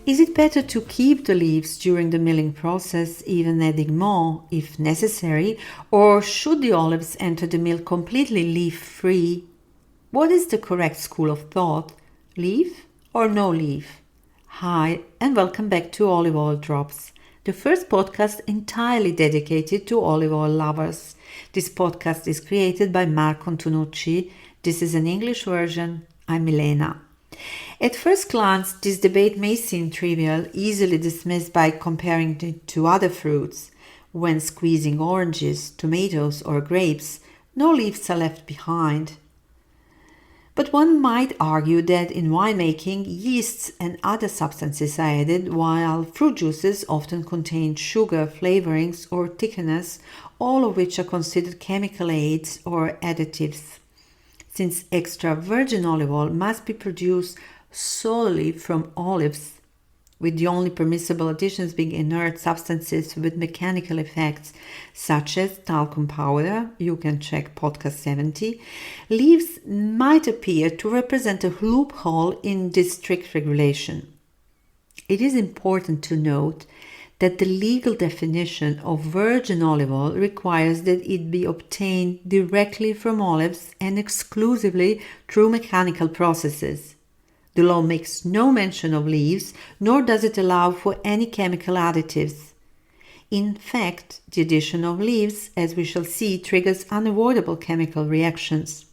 Is it better to keep the leaves during the milling process, even adding more if necessary, or should the olives enter the mill completely leaf-free? What is the correct school of thought, leaf or no leaf? Hi, and welcome back to Olive Oil Drops, the first podcast entirely dedicated to olive oil lovers. This podcast is created by Marco Antonucci. This is an English version. I'm Milena. At first glance, this debate may seem trivial, easily dismissed by comparing it to other fruits. When squeezing oranges, tomatoes, or grapes, no leaves are left behind. But one might argue that in winemaking, yeasts and other substances are added, while fruit juices often contain sugar, flavorings, or thickeners, all of which are considered chemical aids or additives. Since extra virgin olive oil must be produced solely from olives, with the only permissible additions being inert substances with mechanical effects, such as talcum powder, you can check podcast 70, leaves might appear to represent a loophole in this strict regulation. It is important to note that the legal definition of virgin olive oil requires that it be obtained directly from olives and exclusively through mechanical processes. The law makes no mention of leaves, nor does it allow for any chemical additives. In fact, the addition of leaves, as we shall see, triggers unavoidable chemical reactions.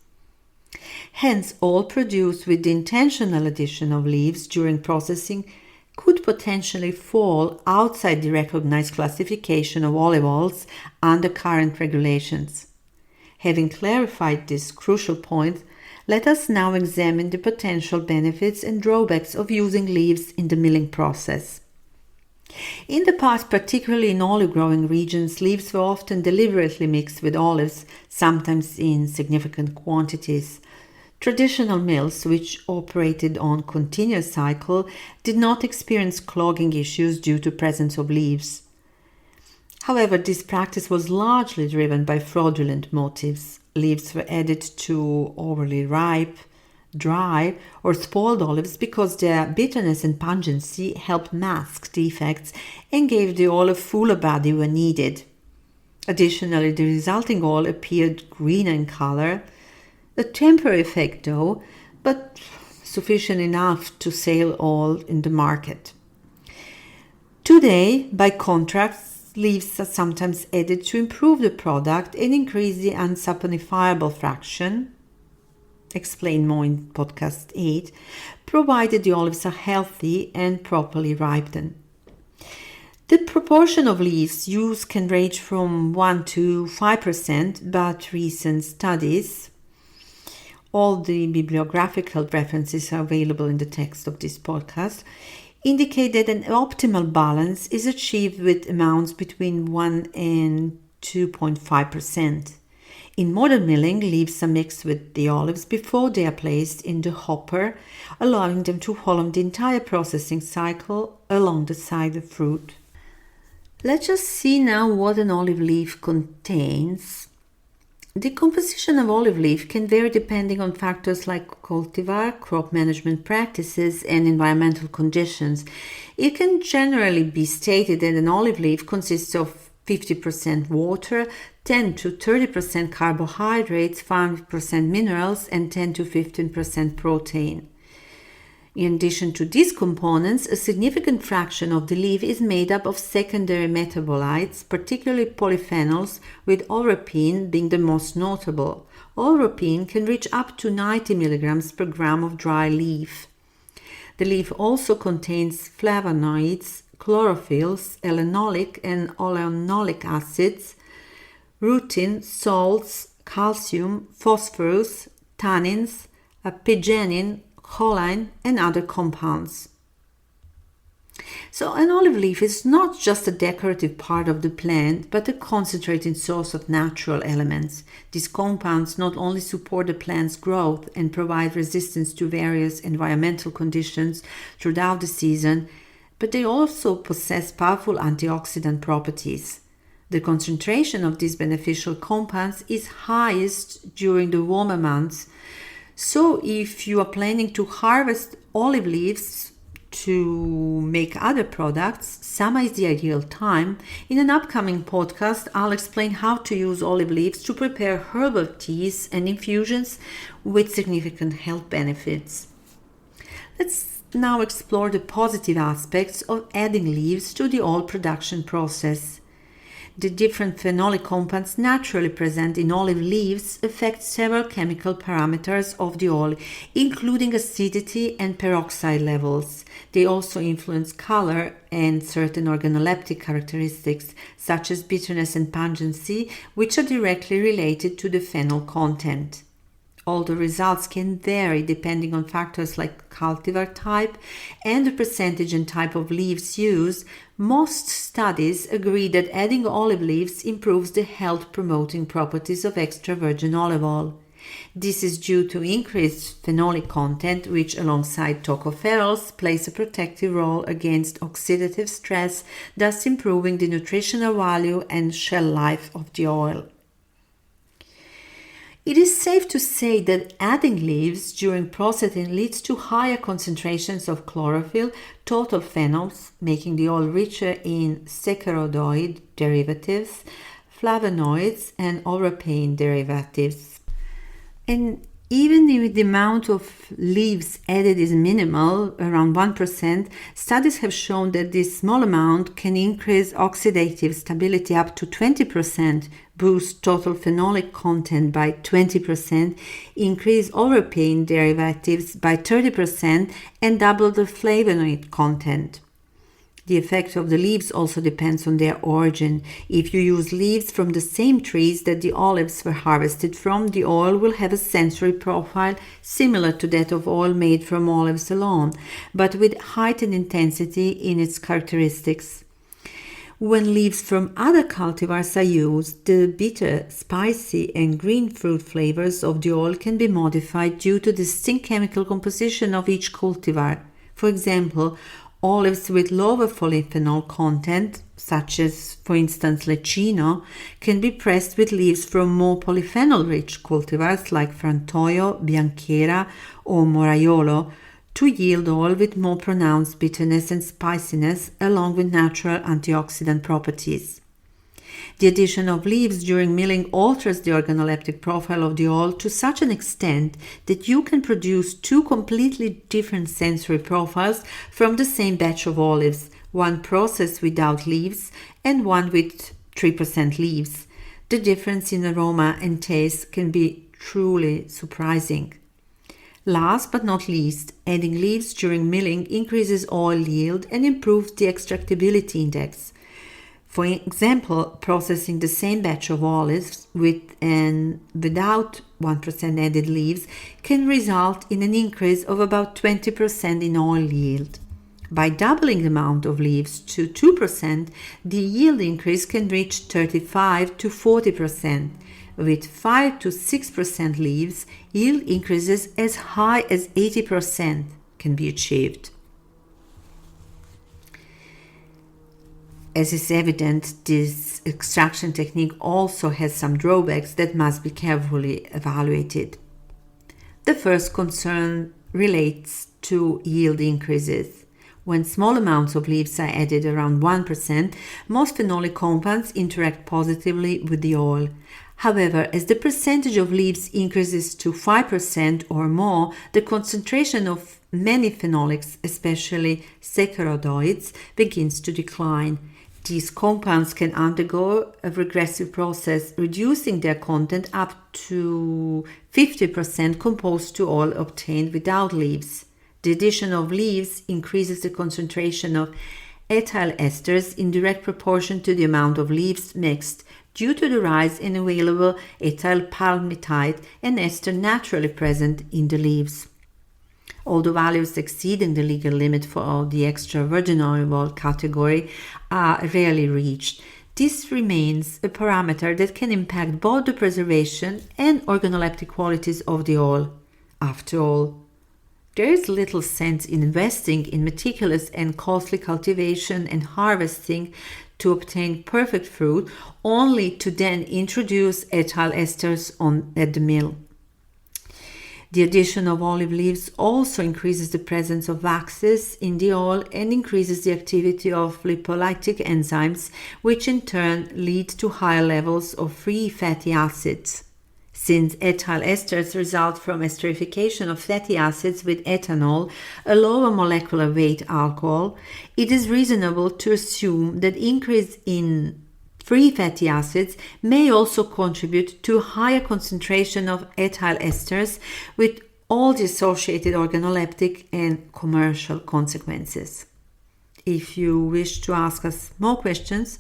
Hence, all produced with the intentional addition of leaves during processing could potentially fall outside the recognized classification of olive oils under current regulations. Having clarified this crucial point, let us now examine the potential benefits and drawbacks of using leaves in the milling process. In the past, particularly in olive-growing regions, leaves were often deliberately mixed with olives, sometimes in significant quantities. Traditional mills, which operated on continuous cycle, did not experience clogging issues due to presence of leaves. However, this practice was largely driven by fraudulent motives. Leaves were added to overly ripe, dry, or spoiled olives because their bitterness and pungency helped mask defects and gave the oil a fuller body when needed. Additionally, the resulting oil appeared greener in color, a temporary effect though, but sufficient enough to sell oil in the market. Today, by contrast, leaves are sometimes added to improve the product and increase the unsaponifiable fraction, explained more in podcast 8, provided the olives are healthy and properly ripened. The proportion of leaves used can range from 1 to 5%, but recent studies, all the bibliographical references are available in the text of this podcast, indicate that an optimal balance is achieved with amounts between 1 and 2.5%. In modern milling, leaves are mixed with the olives before they are placed in the hopper, allowing them to follow the entire processing cycle alongside the fruit. Let's just see now what an olive leaf contains. The composition of olive leaf can vary depending on factors like cultivar, crop management practices, and environmental conditions. It can generally be stated that an olive leaf consists of 50% water, 10 to 30% carbohydrates, 5% minerals, and 10 to 15% protein. In addition to these components, a significant fraction of the leaf is made up of secondary metabolites, particularly polyphenols, with oleuropein being the most notable. Oleuropein can reach up to 90 mg per gram of dry leaf. The leaf also contains flavonoids, chlorophylls, elenolic and oleanolic acids, rutin, salts, calcium, phosphorus, tannins, pigenin, choline, and other compounds. So an olive leaf is not just a decorative part of the plant, but a concentrated source of natural elements. These compounds not only support the plant's growth and provide resistance to various environmental conditions throughout the season, but they also possess powerful antioxidant properties. The concentration of these beneficial compounds is highest during the warmer months. So if you are planning to harvest olive leaves to make other products, summer is the ideal time. In an upcoming podcast, I'll explain how to use olive leaves to prepare herbal teas and infusions with significant health benefits. Let's now explore the positive aspects of adding leaves to the oil production process. The different phenolic compounds naturally present in olive leaves affect several chemical parameters of the oil, including acidity and peroxide levels. They also influence color and certain organoleptic characteristics, such as bitterness and pungency, which are directly related to the phenol content. Although results can vary depending on factors like cultivar type and the percentage and type of leaves used, most studies agree that adding olive leaves improves the health-promoting properties of extra virgin olive oil. This is due to increased phenolic content, which alongside tocopherols plays a protective role against oxidative stress, thus improving the nutritional value and shelf life of the oil. It is safe to say that adding leaves during processing leads to higher concentrations of chlorophyll, total phenols, making the oil richer in saccharodoid derivatives, flavonoids, and oleuropein derivatives. And even if the amount of leaves added is minimal, around 1%, studies have shown that this small amount can increase oxidative stability up to 20%, boost total phenolic content by 20%, increase oleuropein derivatives by 30%, and double the flavonoid content. The effect of the leaves also depends on their origin. If you use leaves from the same trees that the olives were harvested from, the oil will have a sensory profile similar to that of oil made from olives alone, but with heightened intensity in its characteristics. When leaves from other cultivars are used, the bitter, spicy, and green fruit flavors of the oil can be modified due to the distinct chemical composition of each cultivar. For example, olives with lower polyphenol content, such as, for instance, Lecchino, can be pressed with leaves from more polyphenol-rich cultivars like Frantoio, Bianchera, or Moraiolo to yield oil with more pronounced bitterness and spiciness, along with natural antioxidant properties. The addition of leaves during milling alters the organoleptic profile of the oil to such an extent that you can produce two completely different sensory profiles from the same batch of olives, one processed without leaves and one with 3% leaves. The difference in aroma and taste can be truly surprising. Last but not least, adding leaves during milling increases oil yield and improves the extractability index. For example, processing the same batch of olives with and without 1% added leaves can result in an increase of about 20% in oil yield. By doubling the amount of leaves to 2%, the yield increase can reach 35 to 40%. With 5 to 6% leaves, yield increases as high as 80% can be achieved. As is evident, this extraction technique also has some drawbacks that must be carefully evaluated. The first concern relates to yield increases. When small amounts of leaves are added, around 1%, most phenolic compounds interact positively with the oil. However, as the percentage of leaves increases to 5% or more, the concentration of many phenolics, especially saccharodoids, begins to decline. These compounds can undergo a regressive process, reducing their content up to 50% composed to oil obtained without leaves. The addition of leaves increases the concentration of ethyl esters in direct proportion to the amount of leaves mixed, due to the rise in available ethyl palmitate and ester naturally present in the leaves. Although values exceeding the legal limit for the extra virgin olive oil category are rarely reached, this remains a parameter that can impact both the preservation and organoleptic qualities of the oil. After all, there is little sense in investing in meticulous and costly cultivation and harvesting to obtain perfect fruit, only to then introduce ethyl esters at the mill. The addition of olive leaves also increases the presence of waxes in the oil and increases the activity of lipolytic enzymes, which in turn lead to higher levels of free fatty acids. Since ethyl esters result from esterification of fatty acids with ethanol, a lower molecular weight alcohol, it is reasonable to assume that increase in free fatty acids may also contribute to higher concentration of ethyl esters with all the associated organoleptic and commercial consequences. If you wish to ask us more questions,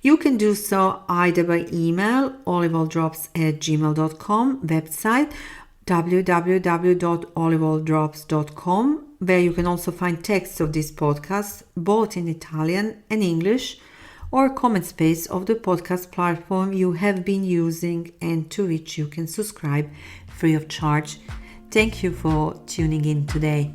you can do so either by email, oliveoildrops@gmail.com, website www.oliveoildrops.com, where you can also find texts of this podcast, both in Italian and English, or comment space of the podcast platform you have been using and to which you can subscribe free of charge. Thank you for tuning in today.